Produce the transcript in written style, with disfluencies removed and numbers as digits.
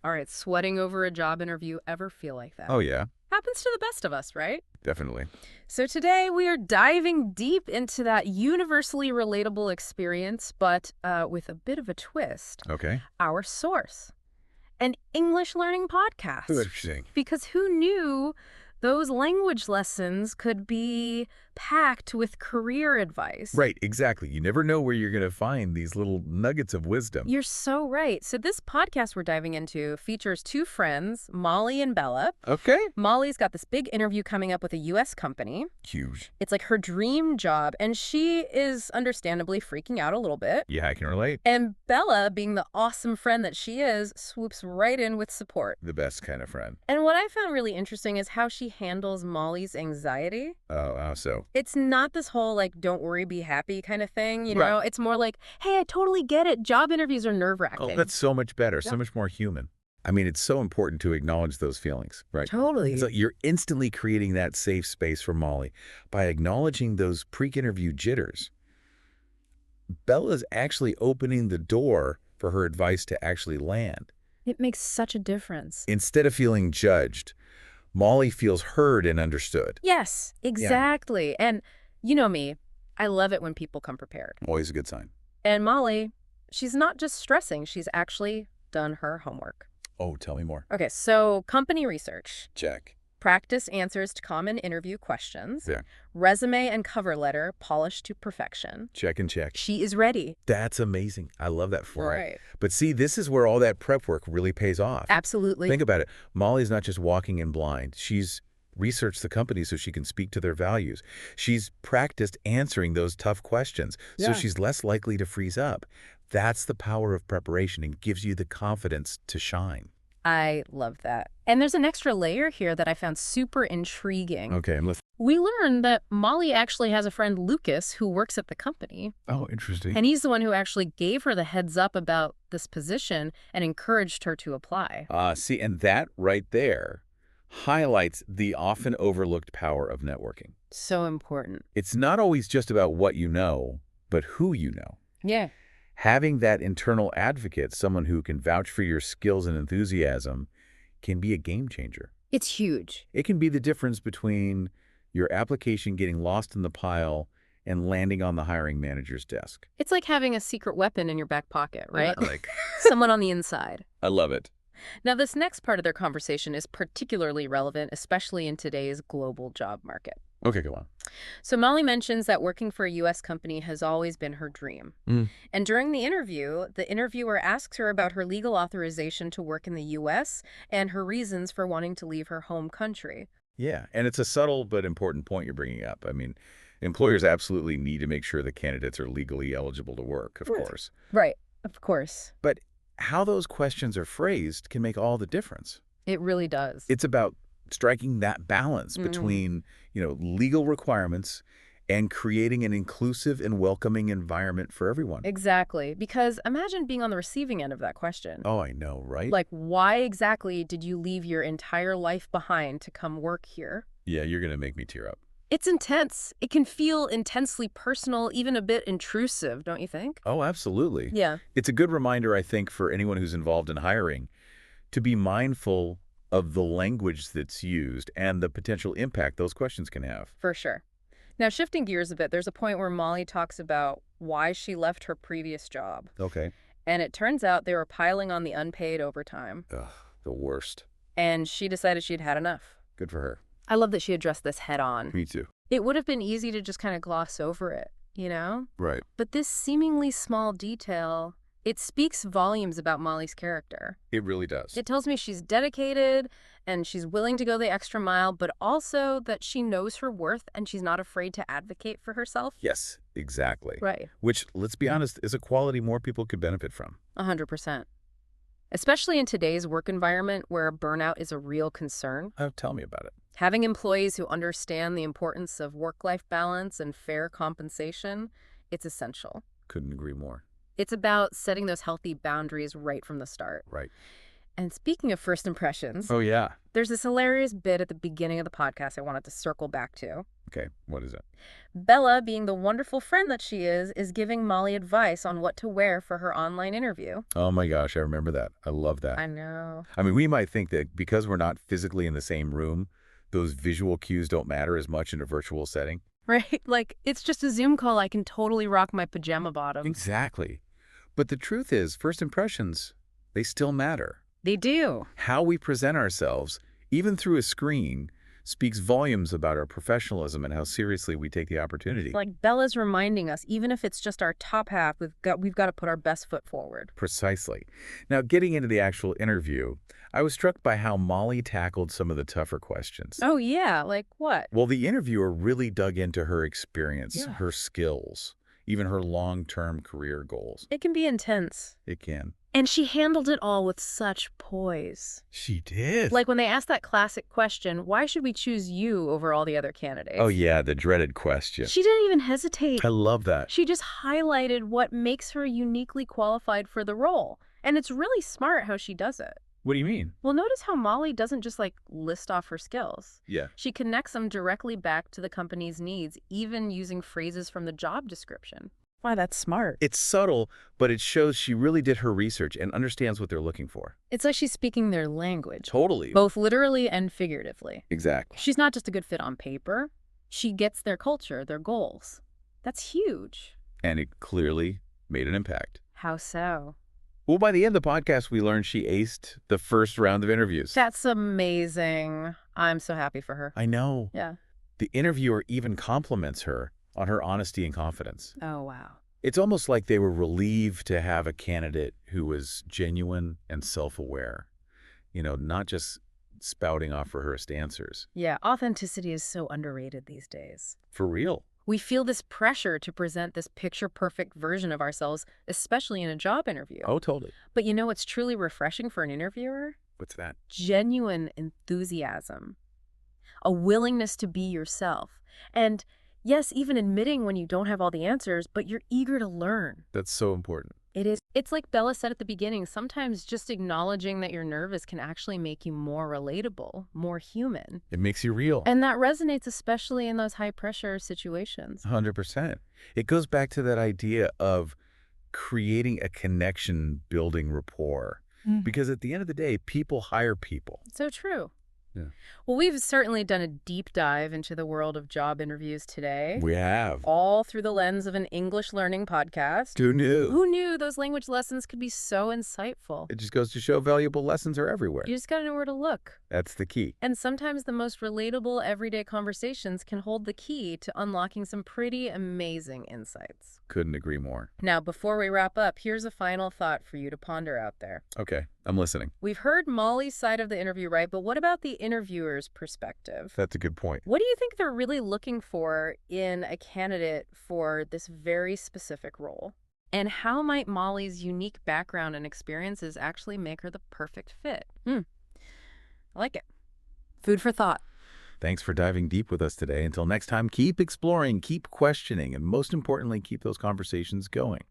All right, sweating over a job interview ever feel like that? Oh, yeah, Happens to the best of us, right? definitely. So today we are diving deep into that universally relatable experience, but with a bit of a twist. Okay. Our source, an English learning Ooh, podcast. interesting. Because who knew those language lessons could be packed with career advice? Right, exactly. You never know where you're going to find these little nuggets of wisdom. You're so right. So this podcast we're diving into features two friends, Molly and Bella. Okay. Molly's got this big interview coming up with a U.S. company. Huge. It's like her dream job, and she is understandably freaking out a little bit. Yeah, I can relate. And Bella, being the awesome friend that she is, swoops right in with support. The best kind of friend. And what I found really interesting is how she handles Molly's anxiety. Oh, how so? It's not this whole, like, don't worry, be happy kind of thing, you Right. know? It's more like, hey, I totally get it. Job interviews are nerve-wracking. Oh, that's so much better, Yeah. so much more human. I mean, it's so important to acknowledge those feelings, right? Totally. So you're instantly creating that safe space for Molly by acknowledging those pre-interview jitters. Bella's actually opening the door for her advice to actually land. It makes such a difference. Instead of feeling judged, Molly feels heard and understood. Yes, exactly. And you know me, I love it when people come prepared. Always a good sign. And Molly, she's not just stressing, she's actually done her homework. Oh, tell me more. Okay, so company research, Check. practice answers to common interview questions, Yeah. resume and cover letter polished to perfection. Check and check. She is ready. That's amazing. I love that for her. Right. But see, this is where all that prep work really pays off. Absolutely. Think about it. Molly's not just walking in blind. She's researched the company so she can speak to their values. She's practiced answering those tough questions, so Yeah. she's less likely to freeze up. That's the power of preparation and gives you the confidence to shine. I love that. And there's an extra layer here that I found super intriguing. Okay, I'm listening. We learned that Molly actually has a friend, Lucas, who works at the company. Oh, interesting. And he's the one who actually gave her the heads up about this position and encouraged her to apply. See, and that right there highlights the often overlooked power of networking. So important. It's not always just about what you know, but who you know. Yeah. Having that internal advocate, someone who can vouch for your skills and enthusiasm, can be a game changer. It's huge. It can be the difference between your application getting lost in the pile and landing on the hiring manager's desk. It's like having a secret weapon in your back pocket, right? Like, Someone on the inside. I love it. Now, this next part of their conversation is particularly relevant, especially in today's global job market. Okay, go on. So Molly mentions that working for a U.S. company has always been her dream. Mm. And during the interview, the interviewer asks her about her legal authorization to work in the U.S. and her reasons for wanting to leave her home country. Yeah, and it's a subtle but important point you're bringing up. I mean, employers absolutely need to make sure the candidates are legally eligible to work, of course. Right, of course. But how those questions are phrased can make all the difference. It really does. It's about striking that balance between, legal requirements and creating an inclusive and welcoming environment for everyone. Exactly. Because imagine being on the receiving end of that question. Oh, I know, right? Like, why exactly did you leave your entire life behind to come work here? Yeah, you're going to make me tear up. It's intense. It can feel intensely personal, even a bit intrusive, don't you think? Oh, absolutely. Yeah. It's a good reminder, I think, for anyone who's involved in hiring to be mindful of the language that's used and the potential impact those questions can have. For sure. Now, shifting gears a bit, there's a point where Molly talks about why she left her previous job. Okay. And it turns out they were piling on the unpaid overtime. Ugh, the worst. And she decided she'd had enough. Good for her. I love that she addressed this head on. Me too. It would have been easy to just kind of gloss over it, you know? Right. But this seemingly small detail, it speaks volumes about Molly's character. It really does. It tells me she's dedicated and she's willing to go the extra mile, but also that she knows her worth and she's not afraid to advocate for herself. Yes, exactly. Right. Which, let's be honest, is a quality more people could benefit from. 100%. Especially in today's work environment where burnout is a real concern. Tell me about it. Having employees who understand the importance of work-life balance and fair compensation, it's essential. Couldn't agree more. It's about setting those healthy boundaries right from the start. Right. And speaking of first impressions, Oh, yeah. there's this hilarious bit at the beginning of the podcast I wanted to circle back to. Okay, what is it? Bella, being the wonderful friend that she is giving Molly advice on what to wear for her online interview. Oh my gosh, I remember that. I love that. I know. I mean, we might think that because we're not physically in the same room, those visual cues don't matter as much in a virtual setting. Right? Like, it's just a Zoom call. I can totally rock my pajama bottoms. Exactly. But the truth is, first impressions, they still matter. They do. How we present ourselves, even through a screen, speaks volumes about our professionalism and how seriously we take the opportunity. Like Bella's reminding us, even if it's just our top half, we've got to put our best foot forward. Precisely. Now, getting into the actual interview, I was struck by how Molly tackled some of the tougher questions. Oh, yeah. Like what? Well, the interviewer really dug into her experience, Yeah. her skills, even her long-term career goals. It can be intense. It can. And she handled it all with such poise. She did. Like when they asked that classic question, why should we choose you over all the other candidates? Oh, yeah, the dreaded question. She didn't even hesitate. I love that. She just highlighted what makes her uniquely qualified for the role. And it's really smart how she does it. What do you mean? Well, notice how Molly doesn't just list off her skills. Yeah. She connects them directly back to the company's needs, even using phrases from the job description. Why, that's smart. It's subtle, but it shows she really did her research and understands what they're looking for. It's like she's speaking their language, Totally. both literally and figuratively. Exactly. She's not just a good fit on paper. She gets their culture, their goals. That's huge. And it clearly made an impact. How so? Well, by the end of the podcast, we learned she aced the first round of interviews. That's amazing. I'm so happy for her. I know. Yeah. The interviewer even compliments her on her honesty and confidence. Oh, wow. It's almost like they were relieved to have a candidate who was genuine and self-aware, not just spouting off rehearsed answers. Yeah, authenticity is so underrated these days. For real. We feel this pressure to present this picture-perfect version of ourselves, especially in a job interview. Oh, totally. But you know what's truly refreshing for an interviewer? What's that? Genuine enthusiasm. A willingness to be yourself. And yes, even admitting when you don't have all the answers, but you're eager to learn. That's so important. It is. It's like Bella said at the beginning, sometimes just acknowledging that you're nervous can actually make you more relatable, more human. It makes you real. And that resonates especially in those high-pressure situations. 100%. It goes back to that idea of creating a connection, building rapport. Because at the end of the day, people hire people. So true. Yeah. Well, we've certainly done a deep dive into the world of job interviews today. We have. All through the lens of an English learning podcast. Who knew? Who knew those language lessons could be so insightful? It just goes to show valuable lessons are everywhere. You just gotta know where to look. That's the key. And sometimes the most relatable everyday conversations can hold the key to unlocking some pretty amazing insights. Couldn't agree more. Now, before we wrap up, here's a final thought for you to ponder out there. Okay, I'm listening. We've heard Molly's side of the interview, right? But what about the interviewer's perspective? That's a good point. What do you think they're really looking for in a candidate for this very specific role? And how might Molly's unique background and experiences actually make her the perfect fit? I like it. Food for thought. Thanks for diving deep with us today. Until next time, keep exploring, keep questioning, and most importantly, keep those conversations going.